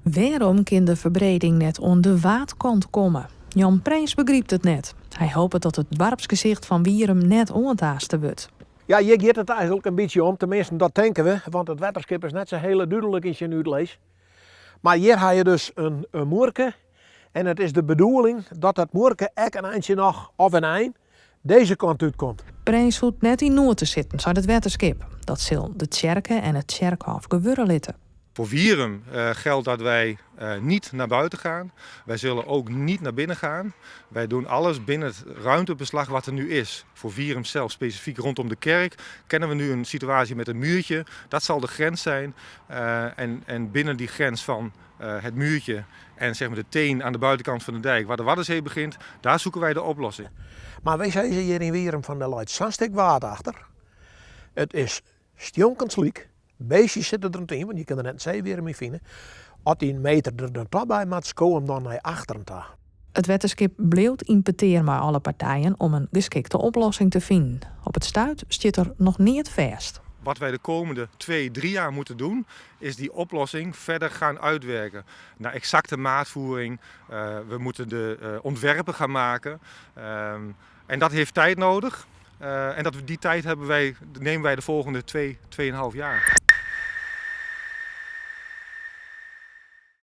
Waarom kan de verbreding net aan de waatkant komen? Jan Prins begrijpt het net. Hij hoopt dat het dorpsgezicht van Wierum net oantaasten wordt. Ja, je gaat het eigenlijk een beetje om, tenminste dat denken we, want het waterschip is net zo heel duidelijk in je uitlees. Maar hier heb je dus een moerke en het is de bedoeling dat dat moerke ook een eindje nog of een eind deze kant uitkomt. Prins hoeft net in Noord te zitten, zou het waterschip. Dat zal de tjerken en het tjerkhof gewurren litten. Voor Wierum geldt dat wij niet naar buiten gaan. Wij zullen ook niet naar binnen gaan. Wij doen alles binnen het ruimtebeslag wat er nu is. Voor Wierum zelf, specifiek rondom de kerk, kennen we nu een situatie met een muurtje. Dat zal de grens zijn. En binnen die grens van het muurtje en zeg maar de teen aan de buitenkant van de dijk, waar de Waddenzee begint, daar zoeken wij de oplossing. Maar wij zeggen hier in Wierum van de Leidt zo'n stuk water achter. Het is stjonkensliek. Beestjes zitten er in, want je kan er net een zeewier mee vinden. Als die een meter er dan toch bij maakt, komen dan naar achteren toe. Het waterschip bleef in peteer met alle partijen om een geschikte oplossing te vinden. Op het stuit zit er nog niet vast. Wat wij de komende 2-3 jaar moeten doen, is die oplossing verder gaan uitwerken. Naar exacte maatvoering. We moeten de ontwerpen gaan maken. En dat heeft tijd nodig. En die tijd nemen wij de volgende 2,5 jaar.